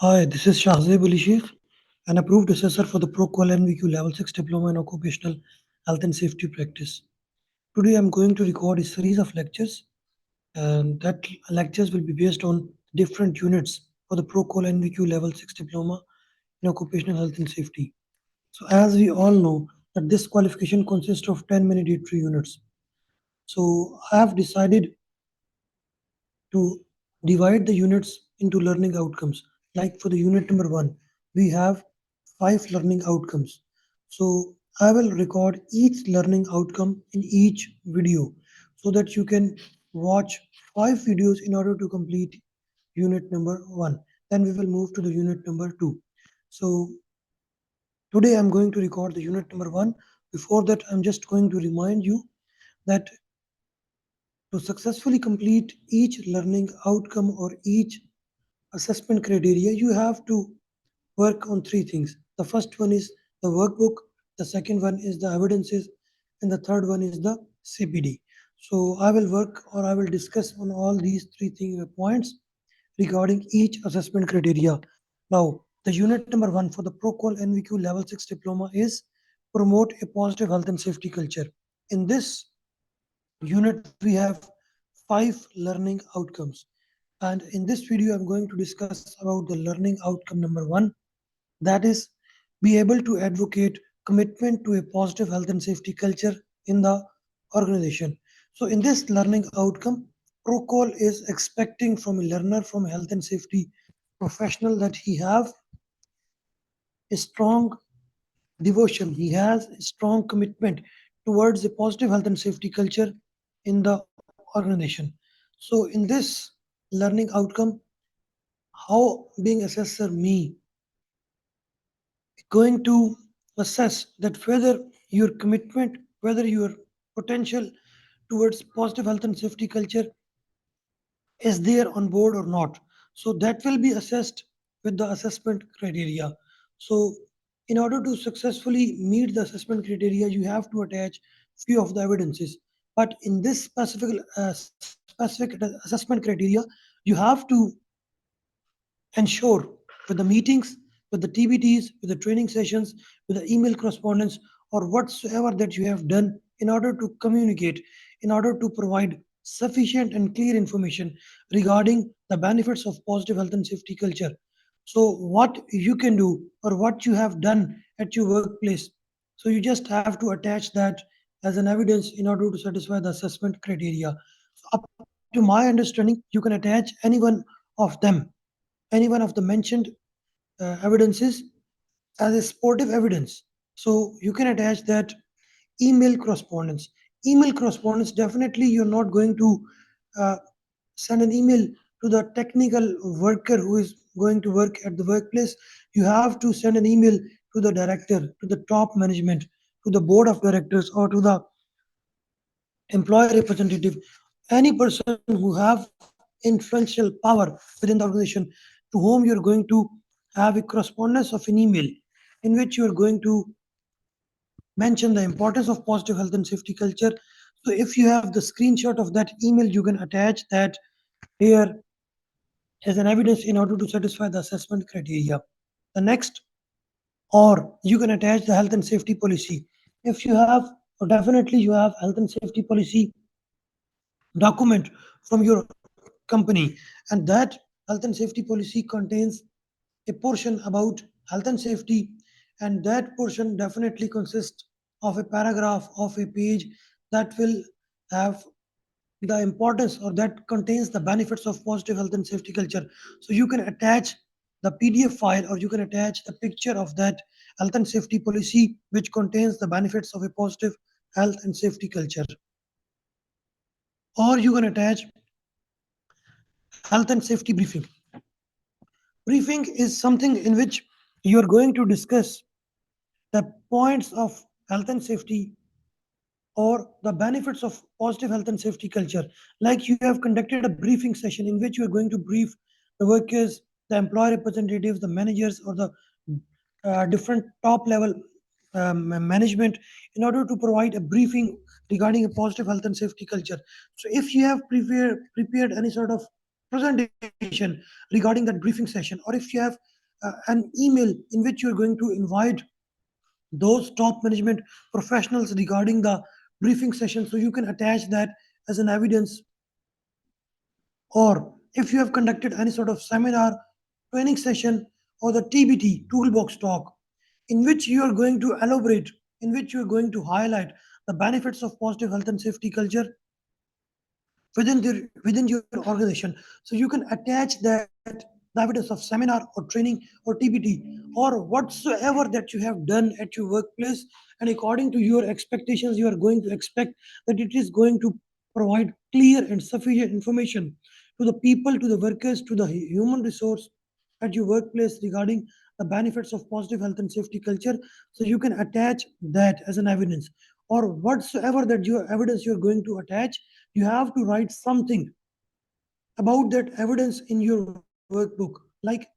Hi, this is 𝘈𝘱𝘱𝘳𝘠𝘕𝘠, an approved assessor for the Proqual NVQ Level 6 Diploma in Occupational Health and Safety Practice. Today I'm going to record a series of lectures, and that lectures will be based on different units for the Proqual NVQ Level 6 Diploma in Occupational Health and Safety. So as we all know that this qualification consists of 10 mandatory units. So I have decided to divide the units into learning outcomes. Like for the unit number 1, we have 5 learning outcomes. So I will record each learning outcome in each video so that you can watch 5 videos in order to complete unit number 1. Then we will move to the unit number 2. So today I'm going to record the unit number 1. Before that, I'm just going to remind you that to successfully complete each learning outcome or each assessment criteria, you have to work on 3 things. The first one is the workbook, the second one is the evidences, and the third one is the CPD. So I will work or I will discuss on all these 3 points regarding each assessment criteria. Now, the unit number 1 for the Proqual NVQ Level 6 Diploma is promote a positive health and safety culture. In this unit, we have 5 learning outcomes. And in this video, I'm going to discuss about the learning outcome number 1, that is be able to advocate commitment to a positive health and safety culture in the organization. So in this learning outcome, Proqual is expecting from a learner, from a health and safety professional, that he have a strong devotion, he has a strong commitment towards a positive health and safety culture in the organization. So in this learning outcome, how being assessor me going to assess that whether your commitment, whether your potential towards positive health and safety culture is there on board or not. So that will be assessed with the assessment criteria. So in order to successfully meet the assessment criteria, you have to attach few of the evidences. But in this specific assessment criteria, you have to ensure with the meetings, with the TBTs, with the training sessions, with the email correspondence, or whatsoever that you have done in order to communicate, in order to provide sufficient and clear information regarding the benefits of positive health and safety culture. So, what you can do or what you have done at your workplace. So, you just have to attach that as an evidence in order to satisfy the assessment criteria. So up to my understanding, you can attach any one of them, any one of the mentioned evidences as a supportive evidence. So you can attach that email correspondence. Email correspondence, definitely you're not going to uh, send an email to the technical worker who is going to work at the workplace. You have to send an email to the director, to the top management, to the board of directors, or to the employer representative, any person who have influential power within the organization, to whom you're going to have a correspondence of an email in which you are going to mention the importance of positive health and safety culture. So if you have the screenshot of that email, you can attach that here as an evidence in order to satisfy the assessment criteria. The next, or you can attach the health and safety policy. If you have, or definitely you have health and safety policy document from your company, and that health and safety policy contains a portion about health and safety, and that portion definitely consists of a paragraph of a page that will have the importance or that contains the benefits of positive health and safety culture. So you can attach the PDF file or you can attach the picture of that health and safety policy which contains the benefits of a positive health and safety culture, or you can attach health and safety briefing. Briefing is something in which you are going to discuss the points of health and safety or the benefits of positive health and safety culture. Like you have conducted a briefing session in which you are going to brief the workers, the employee representatives, the managers, or the different top level management in order to provide a briefing regarding a positive health and safety culture. So if you have prepared any sort of presentation regarding that briefing session, or if you have an email in which you're going to invite those top management professionals regarding the briefing session, so you can attach that as an evidence. Or if you have conducted any sort of seminar, training session, or the TBT toolbox talk, in which you are going to elaborate, in which you are going to highlight the benefits of positive health and safety culture within your organization. So you can attach that the evidence of seminar or training or TBT or whatsoever that you have done at your workplace, and according to your expectations, you are going to expect that it is going to provide clear and sufficient information to the people, to the workers, to the human resource at your workplace regarding the benefits of positive health and safety culture. So you can attach that as an evidence, or whatsoever that your evidence you're going to attach, you have to write something about that evidence in your workbook. Like,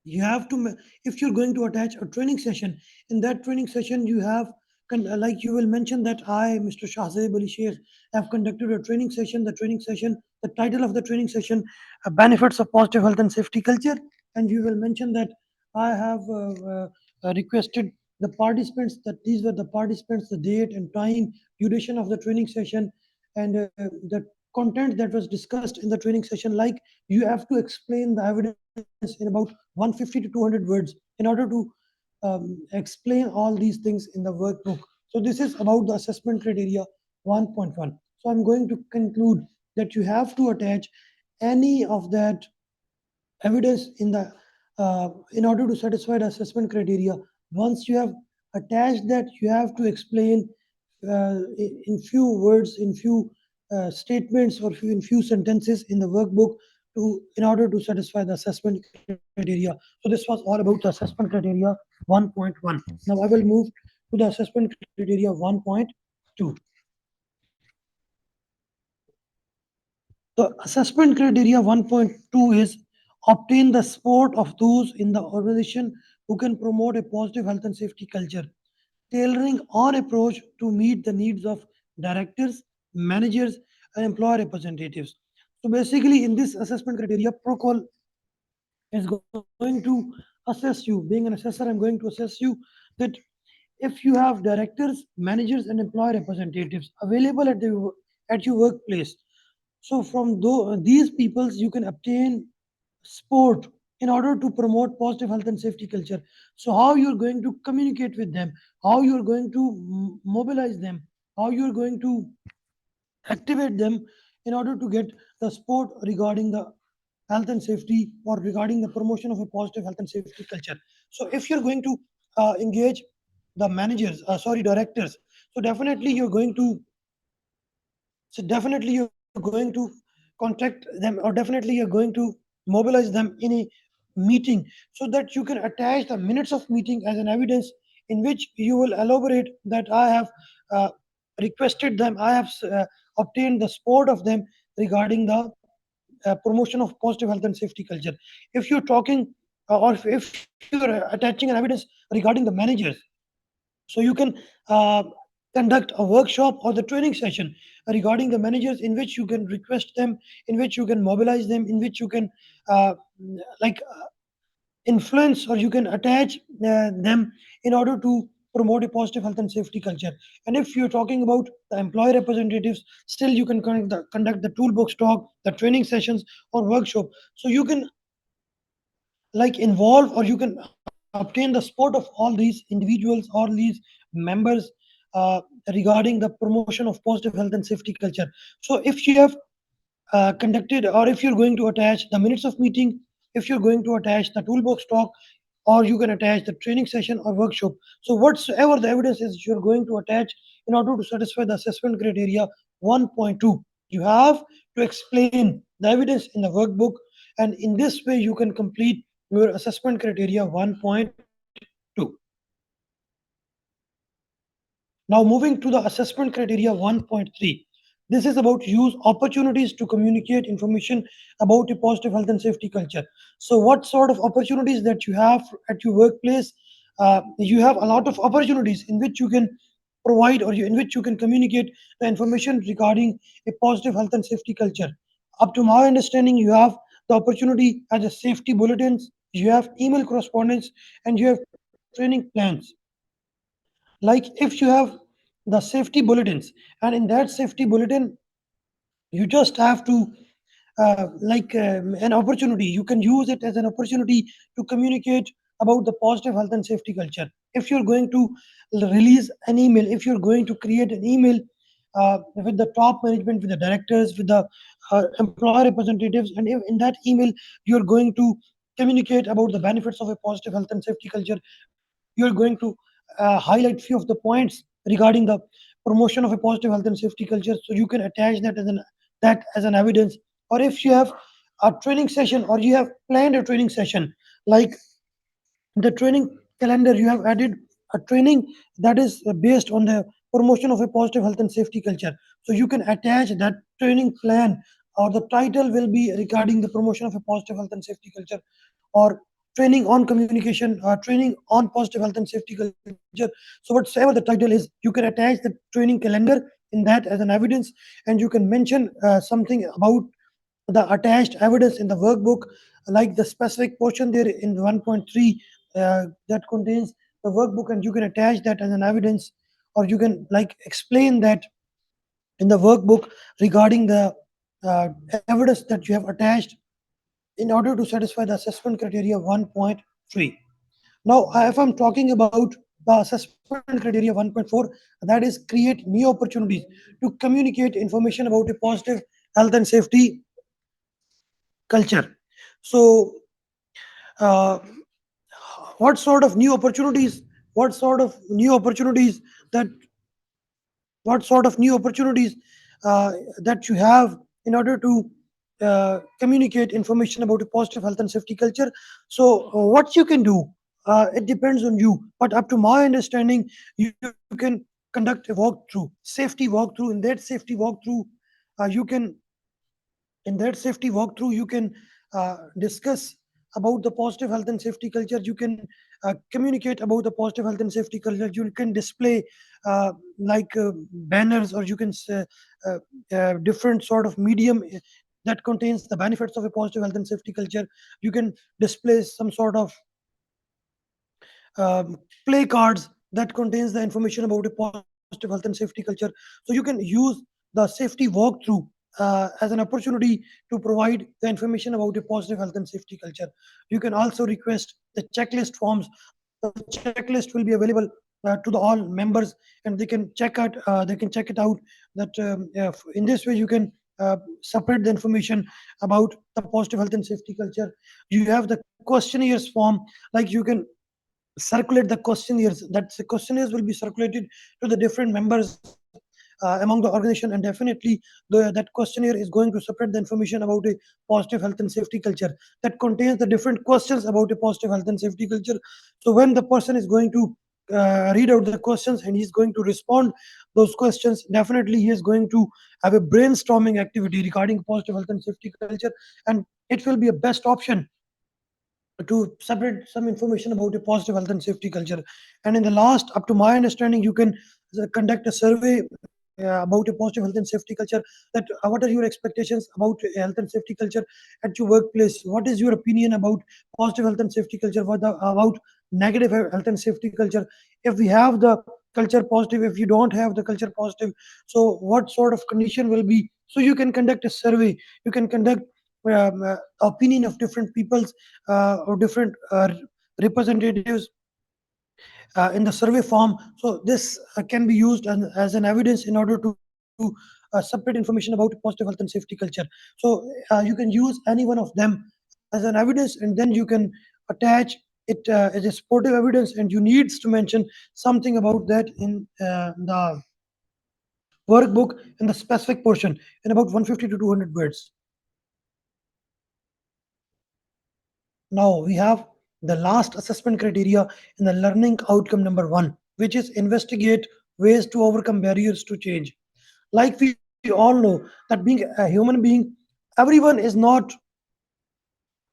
you have to if you're going to attach a training session, in that training session you have like you will mention that I, Mr. Shahzaid Ali Sheikh, have conducted a training session. The training session, the title of the training session, benefits of positive health and safety culture, and you will mention that I have requested the participants, that these were the participants, the date and time, duration of the training session, and the content that was discussed in the training session. Like, you have to explain the evidence in about 150 to 200 words in order to explain all these things in the workbook. So this is about the assessment criteria 1.1. So I'm going to conclude that you have to attach any of that evidence in order to satisfy the assessment criteria. Once you have attached that, you have to explain in few words, in few statements, or in few sentences in the workbook to in order to satisfy the assessment criteria. So this was all about the assessment criteria 1.1. Now I will move to the assessment criteria 1.2. The assessment criteria 1.2 is obtain the support of those in the organization who can promote a positive health and safety culture, tailoring our approach to meet the needs of directors, managers, and employer representatives. So basically, in this assessment criteria, Proqual is going to assess you. Being an assessor, I'm going to assess you that if you have directors, managers, and employer representatives available at your workplace, so from these peoples, you can obtain support in order to promote positive health and safety culture. So how you're going to communicate with them, how you're going to mobilize them, how you're going to activate them in order to get the support regarding the health and safety, or regarding the promotion of a positive health and safety culture. So if you're going to engage the managers, directors, so definitely you're going to contact them, or definitely you're going to mobilize them in a meeting, so that you can attach the minutes of meeting as an evidence, in which you will elaborate that I have uh, requested them, I have obtained the support of them regarding the promotion of positive health and safety culture. If you're talking or if you're attaching an evidence regarding the managers, so you can uh, conduct a workshop or the training session regarding the managers, in which you can request them, in which you can mobilize them, in which you can uh, like influence, or you can attach them in order to promote a positive health and safety culture. And if you're talking about the employee representatives, still you can conduct the toolbox talk, the training sessions, or workshop. So you can like involve, or you can obtain the support of all these individuals, all these members uh, regarding the promotion of positive health and safety culture. So if you have conducted, or if you're going to attach the minutes of meeting, if you're going to attach the toolbox talk, or you can attach the training session or workshop, so whatsoever the evidence is you're going to attach in order to satisfy the assessment criteria 1.2, you have to explain the evidence in the workbook, and in this way you can complete your assessment criteria 1.2. Now moving to the assessment criteria 1.3. This is about use opportunities to communicate information about a positive health and safety culture. So what sort of opportunities that you have at your workplace? You have a lot of opportunities in which you can provide, in which you can communicate the information regarding a positive health and safety culture. Up to my understanding, you have the opportunity as a safety bulletins, you have email correspondence, and you have training plans. Like if you have the safety bulletins, and in that safety bulletin, you just have to an opportunity. You can use it as an opportunity to communicate about the positive health and safety culture. If you're going to release an email, if you're going to create an email with the top management, with the directors, with the employer representatives, and if in that email you're going to communicate about the benefits of a positive health and safety culture, you're going to highlight few of the points regarding the promotion of a positive health and safety culture, so you can attach that as an evidence. Or if you have a training session, or you have planned a training session, like the training calendar, you have added a training that is based on the promotion of a positive health and safety culture, so you can attach that training plan, or the title will be regarding the promotion of a positive health and safety culture, or training on communication, training on positive health and safety culture. So whatsoever the title is, you can attach the training calendar in that as an evidence, and you can mention something about the attached evidence in the workbook, like the specific portion there in 1.3 that contains the workbook, and you can attach that as an evidence, or you can like explain that in the workbook regarding the evidence that you have attached in order to satisfy the assessment criteria 1.3. Now, if I'm talking about the assessment criteria 1.4, that is create new opportunities to communicate information about a positive health and safety culture. So, uh, what sort of new opportunities? What sort of new opportunities that what sort of new opportunities that you have in order to communicate information about a positive health and safety culture. So what you can do, it depends on you, but up to my understanding, you can conduct a walkthrough, safety walkthrough. You can in that safety walkthrough, you can discuss about the positive health and safety culture. You can communicate about the positive health and safety culture. You can display banners, or you can different sort of medium that contains the benefits of a positive health and safety culture. You can display some sort of play cards that contains the information about a positive health and safety culture. So you can use the safety walkthrough as an opportunity to provide the information about a positive health and safety culture. You can also request the checklist forms. The checklist will be available to the all members, and they can check it out. That in this way, you can separate the information about the positive health and safety culture. You have the questionnaires form, like you can circulate the questionnaires. That the questionnaires will be circulated to the different members among the organization, and definitely that questionnaire is going to separate the information about a positive health and safety culture, that contains the different questions about a positive health and safety culture. So when the person is going to read out the questions and he's going to respond those questions, definitely he is going to have a brainstorming activity regarding positive health and safety culture, and it will be a best option to separate some information about a positive health and safety culture. And in the last, up to my understanding, you can conduct a survey about a positive health and safety culture. That what are your expectations about health and safety culture at your workplace? What is your opinion about positive health and safety culture? About negative health and safety culture? If we have the culture positive, if you don't have the culture positive, so what sort of condition will be? So you can conduct a survey. You can conduct opinion of different peoples or different representatives in the survey form. So this can be used as an evidence in order to separate information about positive health and safety culture. So you can use any one of them as an evidence, and then you can attach it as a supportive evidence, and you needs to mention something about that in the workbook in the specific portion in about 150 to 200 words. Now we have the last assessment criteria in the learning outcome number one, which is investigate ways to overcome barriers to change. Like we all know that being a human being, everyone is not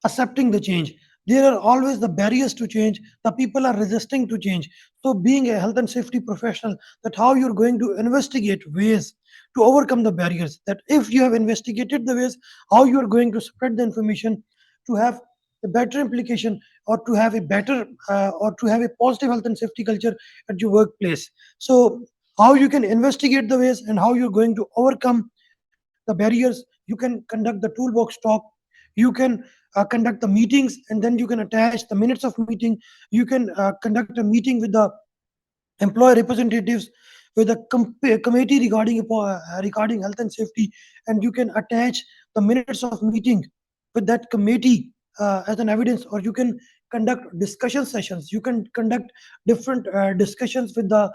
accepting the change. there are always the barriers to change. The people are resisting to change. So being a health and safety professional, that how you're going to investigate ways to overcome the barriers, that if you have investigated the ways how you are going to spread the information to have a better implication, or to have a better or to have a positive health and safety culture at your workplace. So how you can investigate the ways and how you're going to overcome the barriers. You can conduct the toolbox talk, you can conduct the meetings, and then you can attach the minutes of meeting. You can conduct a meeting with the employee representatives, with a committee regarding health and safety, and you can attach the minutes of meeting with that committee as an evidence. Or you can conduct discussion sessions, you can conduct different discussions with the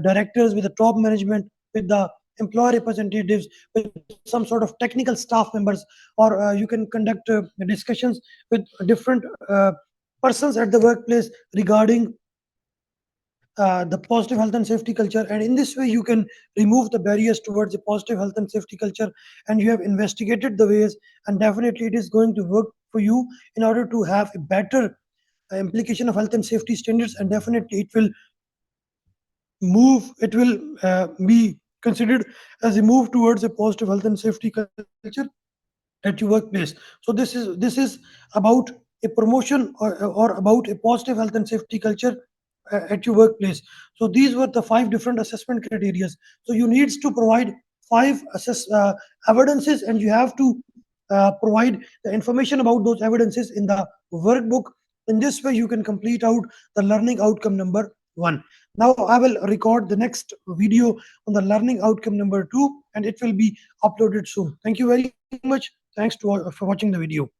directors, with the top management, with the employee representatives, with some sort of technical staff members. Or you can conduct discussions with different persons at the workplace regarding the positive health and safety culture. And in this way you can remove the barriers towards a positive health and safety culture, and you have investigated the ways, and definitely it is going to work for you in order to have a better implication of health and safety standards. And definitely it will be considered as a move towards a positive health and safety culture at your workplace. So this is about a promotion, or about a positive health and safety culture at your workplace. So these were the five different assessment criteria. So you needs to provide five evidences, and you have to provide the information about those evidences in the workbook. In this way you can complete out the learning outcome number one. Now I will record the next video on the learning outcome number two, and it will be uploaded soon. Thank you very much. Thanks for watching the video.